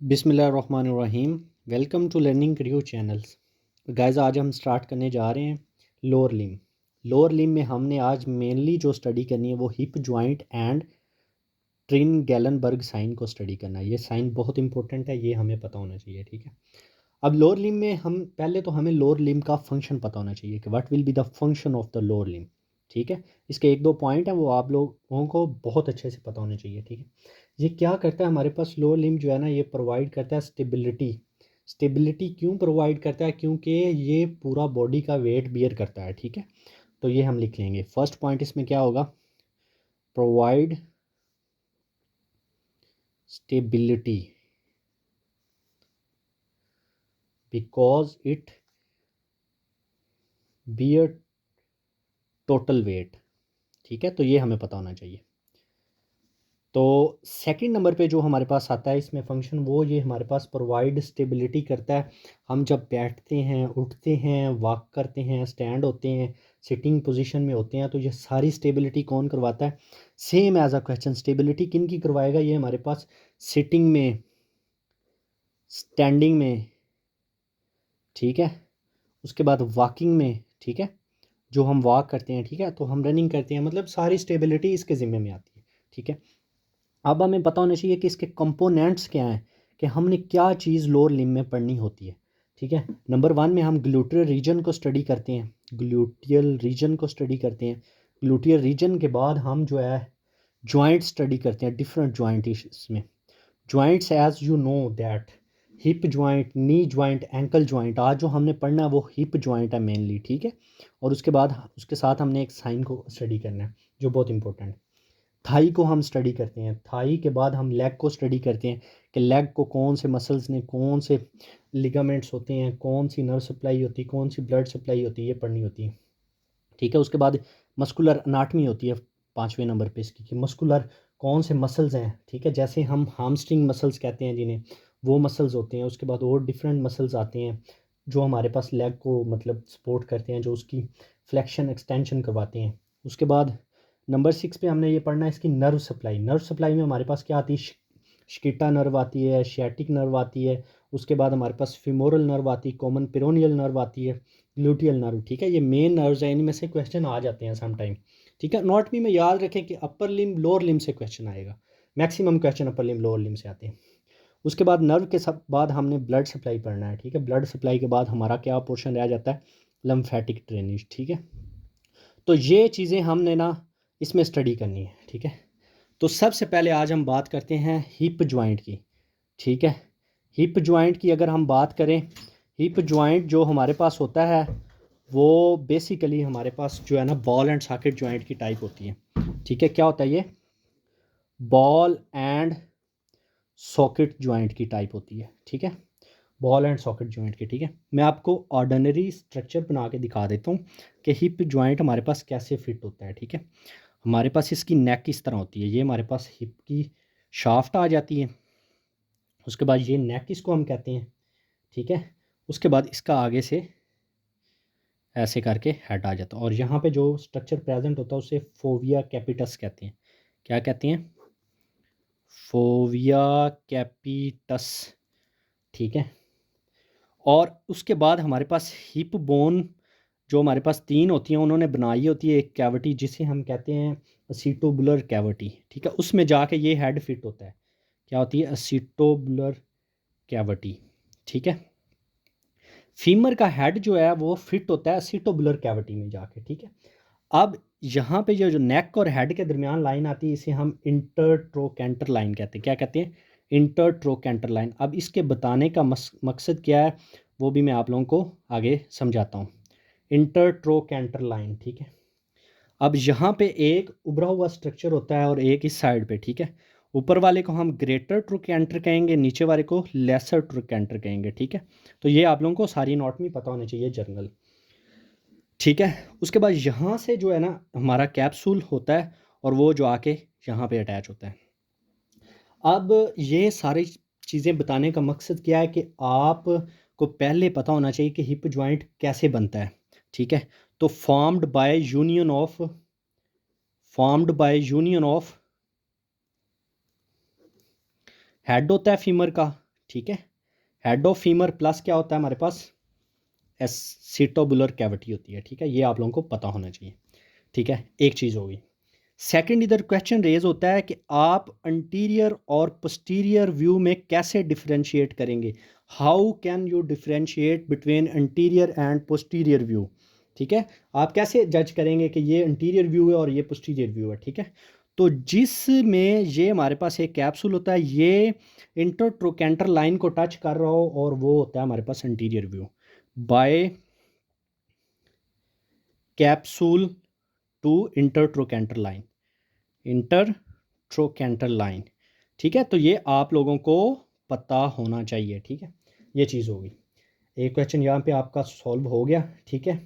बिस्मिल्लाहिर्रहमानिर्रहीम। Welcome to learning creo channels. Guys, आज हम स्टार्ट करने जा रहे हैं लोअर लिम। लोअर लिम में हमने आज मेनली जो स्टडी करनी है वो हिप जॉइंट एंड ट्रिन गैलनबर्ग साइन को स्टडी करना है। ये साइन बहुत इंपॉर्टेंट है, ये हमें पता होना चाहिए, ठीक है। अब लोअर लिम में हम पहले तो हमें लोअर लिम का फंक्शन पता होना चाहिए कि what will be the function of the lower limb, ठीक है। इसके एक दो पॉइंट हैं वो आप लोगों को बहुत अच्छे से पता होने चाहिए, ठीक है। ये क्या करता है, हमारे पास लोअर लिम जो है ना, ये प्रोवाइड करता है स्टेबिलिटी। स्टेबिलिटी क्यों प्रोवाइड करता है? क्योंकि ये पूरा बॉडी का वेट बियर करता है, ठीक है। तो ये हम लिख लेंगे। फर्स्ट पॉइंट इसमें क्या होगा? Provide stability because it bear total weight, ठीक है। तो ये हमें पता होना चाहिए। तो सेकंड नंबर पे जो हमारे पास आता है इसमें फंक्शन, वो ये हमारे पास प्रोवाइड स्टेबिलिटी करता है। हम जब बैठते हैं, उठते हैं, वॉक करते हैं, स्टैंड होते हैं, सिटिंग पोजीशन में होते हैं, तो ये सारी स्टेबिलिटी कौन करवाता है? Same as a question, stability किन की करवाएगा? ये हमारे पास सिटिंग में, स्टैंडिंग में, ठीक है, उसके बाद वॉकिंग में, ठीक है, जो हम वॉक करते हैं, ठीक है, तो हम रनिंग करते हैं, मतलब सारी स्टेबिलिटी इसके ज़िम्मे में आती है, ठीक है। अब हमें पता होना चाहिए कि इसके कंपोनेंट्स क्या हैं, कि हमने क्या चीज़ लोअर लिम में पढ़नी होती है, ठीक है। नंबर वन में हम ग्लूटियल रीजन को स्टडी करते हैं। ग्लूटियल रीजन को स्टडी करते हैं। ग्लूटियल रीजन के बाद हम जो है जॉइंट स्टडी करते हैं, डिफरेंट जॉइंट इसमें। Joints as you know that hip joint, knee joint, ankle joint. आज जो हमने पढ़ना है वो हिप जॉइंट है मेनली, ठीक है। और उसके बाद उसके साथ हमने एक साइन को स्टडी करना है जो बहुत इंपॉर्टेंट है। थाई को हम स्टडी करते हैं। थाई के बाद हम लेग को स्टडी करते हैं कि लेग को कौन से मसल्स ने, कौन से लिगामेंट्स होते हैं, कौन सी नर्व सप्लाई होती है, कौन सी ब्लड सप्लाई होती है, ये पढ़नी होती है, ठीक है। उसके बाद मस्कुलर अनाटमी होती है पाँचवें नंबर पे इसकी, कि मस्कुलर कौन से मसल्स हैं, ठीक है। जैसे हम हामस्ट्रिंग मसल्स कहते हैं जिन्हें, वो मसल्स होते हैं। उसके बाद और डिफरेंट मसल्स आते हैं जो हमारे पास लेग को मतलब सपोर्ट करते हैं, जो उसकी फ्लेक्शन एक्सटेंशन करवाते हैं। उसके बाद नंबर 6 पे हमने ये पढ़ना है इसकी नर्व सप्लाई। नर्व सप्लाई में हमारे पास क्या आती है? स्किटा नर्व आती है, शियाटिक नर्व आती है। उसके बाद हमारे पास फिमोरल नर्व आती है, कॉमन पेरोनियल नर्व आती है, ग्लूटियल नर्व, ठीक है। ये मेन नर्व्स हैं, इनमें से क्वेश्चन आ जाते हैं सम टाइम, ठीक है। नॉट मी में याद रखें कि अपर लिम लोअर लिम से क्वेश्चन आएगा। मैक्सिमम क्वेश्चन अपर लिम लोअर लिम से आते हैं। उसके बाद नर्व के सब बाद हमने ब्लड सप्लाई पढ़ना है, ठीक है। ब्लड सप्लाई के बाद हमारा क्या पोर्शन रह जाता है? लम्फेटिक ड्रेनेज, ठीक है। तो ये चीज़ें हमने ना इसमें स्टडी करनी है, ठीक है। तो सबसे पहले आज हम बात करते हैं हिप जॉइंट की, ठीक है। हिप जॉइंट की अगर हम बात करें, हिप जॉइंट जो हमारे पास होता है वो बेसिकली हमारे पास जो है ना बॉल एंड सॉकेट जॉइंट की टाइप होती है, ठीक है। क्या होता है ये? बॉल एंड सॉकेट जॉइंट की टाइप होती है, ठीक है। बॉल एंड सॉकेट जॉइंट की, ठीक है। मैं आपको ऑर्डिनरी स्ट्रक्चर बना के दिखा देता हूँ कि हिप जॉइंट हमारे पास कैसे फिट होता है, ठीक है। हमारे पास इसकी नेक इस तरह होती है, ये हमारे पास हिप की शाफ्ट आ जाती है। उसके बाद ये नेक इसको हम कहते हैं, ठीक है। उसके बाद इसका आगे से ऐसे करके हेड आ जाता है, और यहाँ पे जो स्ट्रक्चर प्रेजेंट होता है उसे फोविया कैपिटस कहते हैं। क्या कहते हैं? फोविया कैपिटस, ठीक है। और उसके बाद हमारे पास हिप बोन जो हमारे पास तीन होती हैं, उन्होंने बनाई होती है एक कैविटी जिसे हम कहते हैं असीटोबुलर कैविटी, ठीक है। उसमें जाके ये हेड फिट होता है। क्या होती है? असीटोबुलर कैविटी, ठीक है। फीमर का हेड जो है वो फिट होता है असीटोबुलर कैविटी में जाके, ठीक है। अब यहाँ पे जो जो नेक और हेड के दरमियान लाइन आती है इसे हम इंटरट्रोकेंटर लाइन कहते हैं। क्या कहते हैं? इंटरट्रोकेंटर लाइन। अब इसके बताने का मकसद क्या है वो भी मैं आप लोगों को आगे समझाता हूँ। इंटरट्रोकेंटर लाइन, ठीक है। अब यहाँ पे एक उभरा हुआ स्ट्रक्चर होता है और एक इस साइड पे, ठीक है। ऊपर वाले को हम ग्रेटर ट्रोकेंटर कहेंगे, नीचे वाले को लेसर ट्रोकेंटर कहेंगे, ठीक है। तो ये आप लोगों को सारी एनाटॉमी पता होनी चाहिए जनरल, ठीक है। उसके बाद यहाँ से जो है ना हमारा कैप्सूल होता है और वो जो आके यहाँ पे अटैच होता है। अब ये सारी चीज़ें बताने का मकसद क्या है कि आप को पहले पता होना चाहिए कि हिप जॉइंट कैसे बनता है, ठीक है। तो formed by union of head होता है फीमर का, ठीक है। हेड ऑफ फीमर प्लस क्या होता है हमारे पास, एसिटोबुलर कैविटी होती है, ठीक है। ये आप लोगों को पता होना चाहिए, ठीक है। एक चीज़ होगी। सेकंड इधर क्वेश्चन रेज होता है कि आप अंटीरियर और पोस्टीरियर व्यू में कैसे डिफरेंशिएट करेंगे, how can you differentiate between anterior and posterior view, ठीक है। आप कैसे जज करेंगे कि ये अंटीरियर व्यू है और ये पोस्टीरियर व्यू है, ठीक है। तो जिसमें ये हमारे पास एक कैप्सूल होता है, ये इंटरट्रोकेंटर लाइन को टच कर रहा हो, और वो होता है हमारे पास anterior view by capsule to intertrochanter line, intertrochanter line, ठीक है। तो ये आप लोगों को पता होना चाहिए, ठीक है। ये चीज़ होगी। एक क्वेश्चन यहाँ पे आपका सॉल्व हो गया, ठीक है।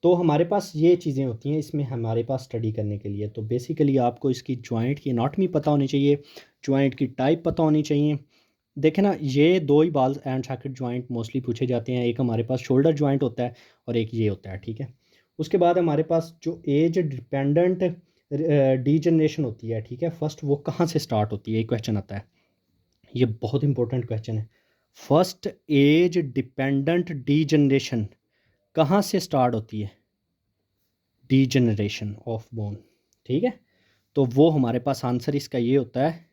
तो हमारे पास ये चीज़ें होती हैं इसमें हमारे पास स्टडी करने के लिए। तो बेसिकली आपको इसकी जॉइंट की एनाटॉमी पता होनी चाहिए, जॉइंट की टाइप पता होनी चाहिए। देखें ना, ये दो ही बाल्स एंड सॉकेट जॉइंट मोस्टली पूछे जाते हैं। एक हमारे पास शोल्डर जॉइंट होता है और एक ये होता है, ठीक है। उसके बाद हमारे पास जो एज डिपेंडेंट डीजनरेशन होती है, ठीक है, फर्स्ट वो कहाँ से स्टार्ट होती है, एक क्वेश्चन आता है। ये बहुत इंपॉर्टेंट क्वेश्चन है। फर्स्ट एज डिपेंडेंट डीजनरेशन कहाँ से स्टार्ट होती है, डीजनरेशन ऑफ बोन, ठीक है। तो वो हमारे पास आंसर इसका ये होता है,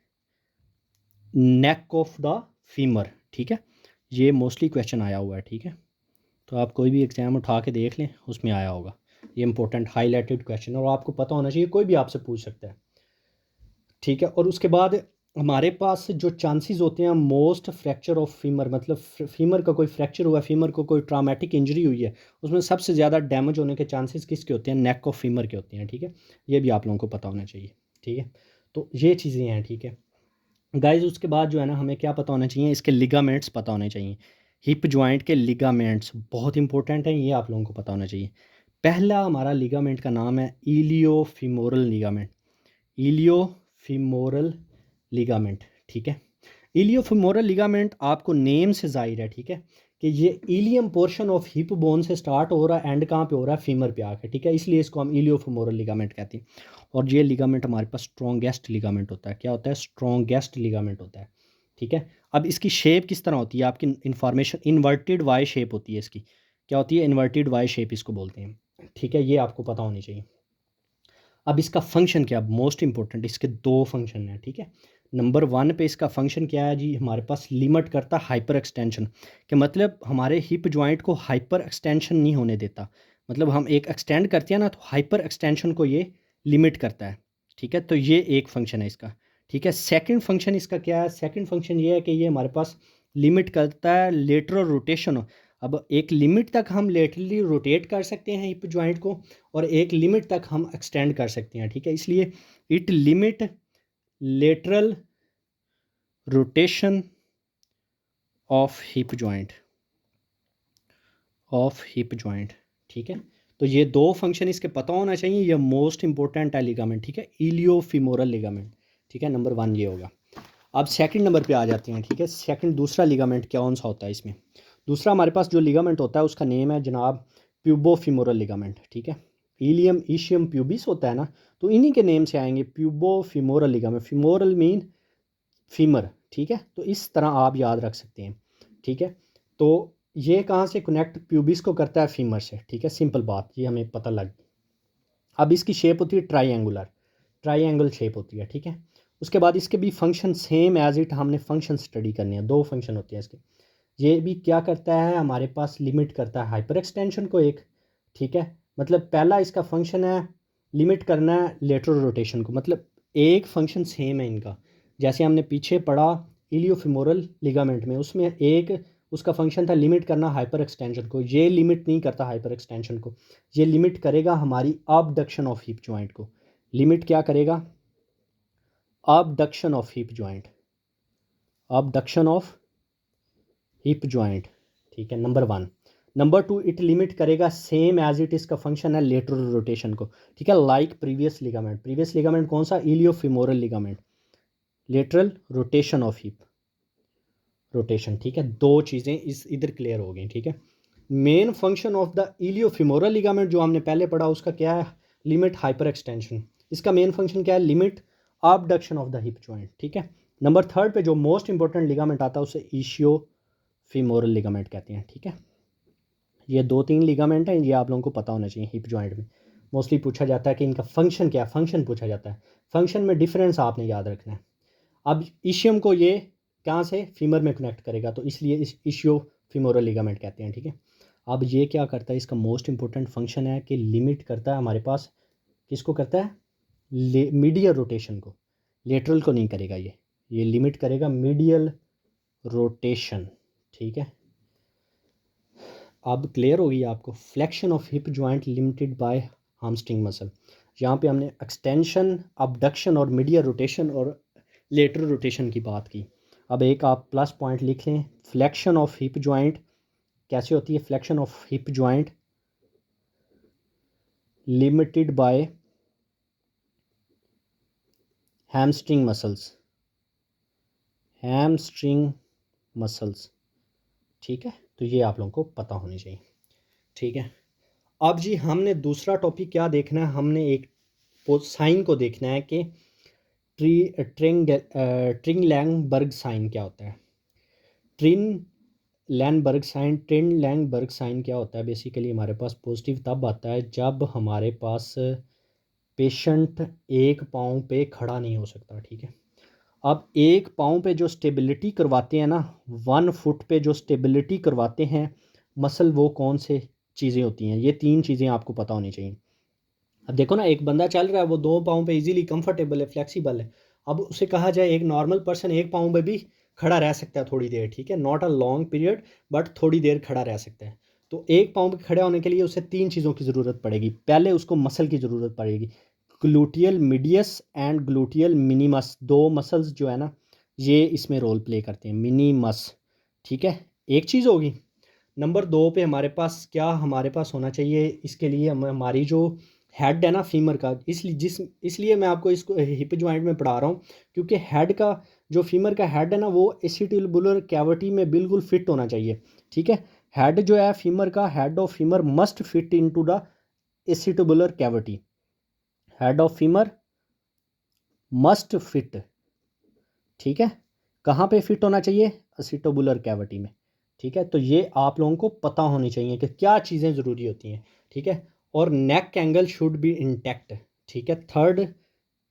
नेक ऑफ द फीमर, ठीक है। ये मोस्टली क्वेश्चन आया हुआ है, ठीक है। तो आप कोई भी एग्ज़ाम उठा के देख लें, उसमें आया होगा। ये इंपॉर्टेंट हाईलाइटेड क्वेश्चन और आपको पता होना चाहिए, कोई भी आपसे पूछ सकता है, ठीक है। और उसके बाद हमारे पास जो चांसेस होते हैं मोस्ट फ्रैक्चर ऑफ फीमर, मतलब फीमर का कोई फ्रैक्चर हुआ है, फीमर को कोई ट्रामेटिक इंजरी हुई है, उसमें सबसे ज़्यादा डैमेज होने के चांसेस किसके होते हैं, नेक ऑफ फीमर के होते हैं, ठीक है। ये भी आप लोगों को पता होना चाहिए, ठीक है। तो ये चीज़ें हैं, ठीक है गाइज। उसके बाद जो है ना, हमें क्या पता होना चाहिए, इसके लिगामेंट्स पता होने चाहिए। हिप जॉइंट के लिगामेंट्स बहुत इंपॉर्टेंट हैं, ये आप लोगों को पता होना चाहिए। पहला हमारा लिगामेंट का नाम है इलियोफीमोरल लिगामेंट, इलियोफीमोरल लिगामेंट, ठीक है। इलियोफीमोरल लिगामेंट आपको नेम से जाहिर है, ठीक है, कि ये ilium portion of hip bone से स्टार्ट हो रहा है, एंड कहाँ पे हो रहा है, फीमर पे आके, ठीक है। इसलिए इसको हम इलियोफीमोरल लिगामेंट कहते हैं। और ये लिगामेंट हमारे पास स्ट्रॉन्गेस्ट लिगामेंट होता है। क्या होता है, स्ट्रॉन्गेस्ट लिगामेंट होता है, ठीक है। अब इसकी शेप किस तरह होती है, आपकी इन्फॉर्मेशन इन्वर्टेड वाई शेप होती है इसकी। क्या होती है, इन्वर्टेड वाई शेप इसको बोलते हैं, ठीक है। ये आपको पता होनी चाहिए। अब इसका फंक्शन क्या, मोस्ट इंपॉर्टेंट, इसके दो फंक्शन हैं, ठीक है। नंबर 1 पे इसका फंक्शन क्या है जी, हमारे पास लिमिट करता हाइपर एक्सटेंशन, कि मतलब हमारे हिप जॉइंट को हाइपर एक्सटेंशन नहीं होने देता। मतलब हम एक एक्सटेंड करते हैं ना, तो हाइपर एक्सटेंशन को ये लिमिट करता है, ठीक है। तो ये एक फंक्शन है इसका, ठीक है। सेकंड फंक्शन इसका क्या है, सेकंड फंक्शन ये है कि ये हमारे पास लिमिट करता है लेटरल रोटेशन। अब एक लिमिट तक हम लेटरली रोटेट कर सकते हैं हिप जॉइंट को, और एक लिमिट तक हम एक्सटेंड कर सकते हैं, ठीक है। इसलिए it limit lateral rotation of hip joint, ठीक है। तो ये दो फंक्शन इसके पता होना चाहिए, ये मोस्ट इंपॉर्टेंट है लिगामेंट, ठीक है, इलियोफीमोरल लिगामेंट, ठीक है। नंबर 1 ये होगा। अब सेकंड नंबर पे आ जाते हैं, ठीक है। सेकंड दूसरा लिगामेंट कौन सा होता है इसमें, दूसरा हमारे पास जो लिगामेंट होता है उसका नेम है जनाब प्यूबोफीमोरल लिगामेंट, ठीक है। इलियम इशियम प्यूबिस होता है ना, तो इन्हीं के नेम से आएंगे प्यूबोफीमोरल लिगामेंट, फीमोरल मीन फीमर, ठीक है। तो इस तरह आप याद रख सकते हैं, ठीक है। तो ये कहाँ से कनेक्ट प्यूबिस को करता है, फीमर से, ठीक है। सिंपल बात, ये हमें पता लग। अब इसकी शेप होती है ट्राईएंगुलर, ट्राईएंगल शेप होती है, ठीक है। उसके बाद इसके भी फंक्शन सेम एज इट हमने फंक्शन स्टडी करने हैं, दो फंक्शन होते हैं इसके। ये भी क्या करता है, हमारे पास लिमिट करता है हाइपर एक्सटेंशन को एक, ठीक है। मतलब पहला इसका फंक्शन है लिमिट करना है लेटरल रोटेशन को, मतलब एक फंक्शन सेम है इनका। जैसे हमने पीछे पढ़ा इलियोफीमोरल लिगामेंट में, उसमें एक उसका फंक्शन था लिमिट करना हाइपर एक्सटेंशन को, ये लिमिट नहीं करता हाइपर एक्सटेंशन को, ये लिमिट करेगा हमारी अबडक्शन ऑफ हिप जॉइंट को। लिमिट क्या करेगा, abduction of hip joint, abduction of hip joint, ठीक है। नंबर 1। नंबर 2, इट लिमिट करेगा सेम एज इट इसका फंक्शन है लेटरल रोटेशन को, ठीक है, like previous ligament. Previous ligament कौन सा, iliofemoral ligament, lateral rotation of hip rotation, ठीक है। दो चीज़ें इस इधर क्लियर हो गई, ठीक है। Main function of the iliofemoral ligament जो हमने पहले पढ़ा उसका क्या है, लिमिट हाइपर एक्सटेंशन। इसका मेन फंक्शन क्या है, limit abduction of the hip joint, ठीक है। नंबर थर्ड पे जो मोस्ट इंपॉर्टेंट लिगामेंट आता है उसे इशियो फीमोरल लिगामेंट कहते हैं, ठीक है। ये 2-3 लिगामेंट हैं, ये आप लोगों को पता होना चाहिए हिप जॉइंट में। मोस्टली पूछा जाता है कि इनका फंक्शन क्या है, फंक्शन पूछा जाता है, फंक्शन में डिफरेंस आपने याद रखना है। अब इशियम को ये कहाँ से फीमर में कनेक्ट करेगा, तो इसलिए इस इशियो फीमोरल लिगामेंट कहते हैं, ठीक है। अब ये क्या करता है, इसका मोस्ट इंपॉर्टेंट फंक्शन है कि लिमिट करता है हमारे पास, किसको करता है, मीडियल रोटेशन को, लेटरल को नहीं करेगा ये लिमिट करेगा मीडियल रोटेशन, ठीक है। अब क्लियर होगी आपको। Flexion of hip joint limited by hamstring muscle, यहाँ पे हमने एक्सटेंशन, अबडक्शन और मीडियल रोटेशन और लेटरल रोटेशन की बात की। अब एक आप प्लस पॉइंट लिख लें, फ्लेक्शन ऑफ हिप जॉइंट कैसे होती है, flexion of hip joint limited bye hamstring muscles, ठीक है। तो ये आप लोगों को पता होनी चाहिए, ठीक है। अब जी हमने दूसरा टॉपिक क्या देखना है, हमने एक साइन को देखना है कि ट्रिंगलैंगबर्ग साइन क्या होता है। ट्रिंगलैंगबर्ग साइन क्या होता है, बेसिकली हमारे पास पॉजिटिव तब आता है जब हमारे पास पेशेंट एक पाँव पे खड़ा नहीं हो सकता, ठीक है। अब एक पाँव पे जो स्टेबिलिटी करवाते हैं ना, 1 फुट पे जो स्टेबिलिटी करवाते हैं मसल, वो कौन से चीज़ें होती हैं, ये 3 चीज़ें आपको पता होनी चाहिए। अब देखो ना, एक बंदा चल रहा है, वो 2 पाँव पे इजीली कंफर्टेबल है, फ्लेक्सिबल है। अब उसे कहा जाए एक नॉर्मल पर्सन एक पाँव पे भी खड़ा रह सकता है थोड़ी देर, ठीक है, not a long period but थोड़ी देर खड़ा रह सकता है। तो एक पाँव पे खड़े होने के लिए उसे 3 चीज़ों की ज़रूरत पड़ेगी। पहले उसको मसल की ज़रूरत पड़ेगी, gluteal medius and gluteal minimus, 2 muscles जो है ना ये इसमें रोल प्ले करते हैं, मिनिमस, ठीक है, एक चीज़ होगी। नंबर 2 पे हमारे पास क्या हमारे पास होना चाहिए, इसके लिए हमारी जो हेड है ना फीमर का, इसलिए मैं आपको इसको हिप जॉइंट में पढ़ा रहा हूँ, क्योंकि हेड का जो फीमर का हेड है ना वो एसिटिबुलर कैविटी में बिल्कुल फिट होना चाहिए, ठीक है। हेड जो है फीमर का, head of femur must fit into the acetabular cavity, head of femur must fit, ठीक है। कहाँ पे फिट होना चाहिए, एसिटिबुलर कैविटी में, ठीक है। तो ये आप लोगों को पता होनी चाहिए कि क्या चीज़ें ज़रूरी होती हैं, ठीक है। और नेक एंगल शुड बी इंटैक्ट, ठीक है। थर्ड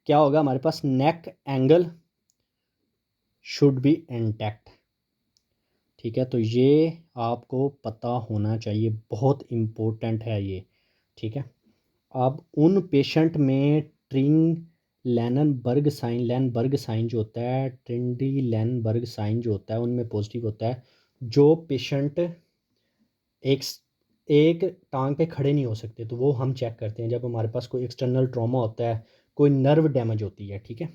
क्या होगा हमारे पास, नेक एंगल शुड बी इंटैक्ट, ठीक है। तो ये आपको पता होना चाहिए, बहुत इम्पोर्टेंट है ये, ठीक है। अब उन पेशेंट में लैनबर्ग साइन जो होता है, लैनबर्ग साइन जो होता है उनमें पॉजिटिव होता है, जो पेशेंट एक एक टांग पे खड़े नहीं हो सकते, तो वो हम चेक करते हैं जब हमारे पास कोई एक्सटर्नल ट्रॉमा होता है, कोई नर्व डैमेज होती है, ठीक है।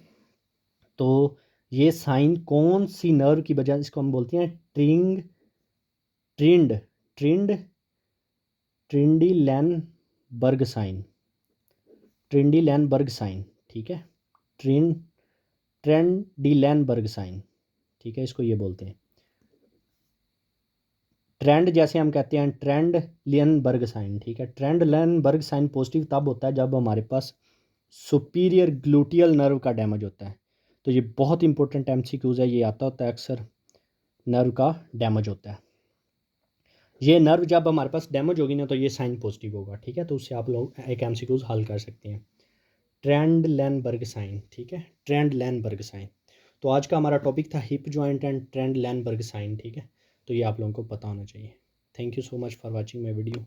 तो ये साइन कौन सी नर्व की वजह, इसको हम बोलते हैं ट्रिंड ट्रिंड ट्रिंडीलैनबर्ग साइन, ट्रिंडीलैनबर्ग साइन, ठीक है। ट्रेंडीलैनबर्ग साइन, ठीक है, इसको ये बोलते हैं ट्रेंड, जैसे हम कहते हैं ट्रेंड लियनबर्ग साइन, ठीक है। ट्रेंड लियनबर्ग साइन पॉजिटिव तब होता है जब हमारे पास सुपीरियर ग्लूटियल नर्व का डैमेज होता है। तो ये बहुत इंपॉर्टेंट एमसीक्यूज है, ये आता होता है अक्सर, नर्व का डैमेज होता है, ये नर्व जब हमारे पास डैमेज होगी ना तो ये साइन पॉजिटिव होगा, ठीक है। तो उससे आप लोग एक एमसीक्यूज हल कर सकते हैं, ट्रेंड लैनबर्ग साइन, ठीक है, ट्रेंड लैनबर्ग साइन। तो आज का हमारा टॉपिक था hip joint and Trendelenburg sign, ठीक है। तो ये आप लोगों को पता होना चाहिए। Thank you so much for watching my video.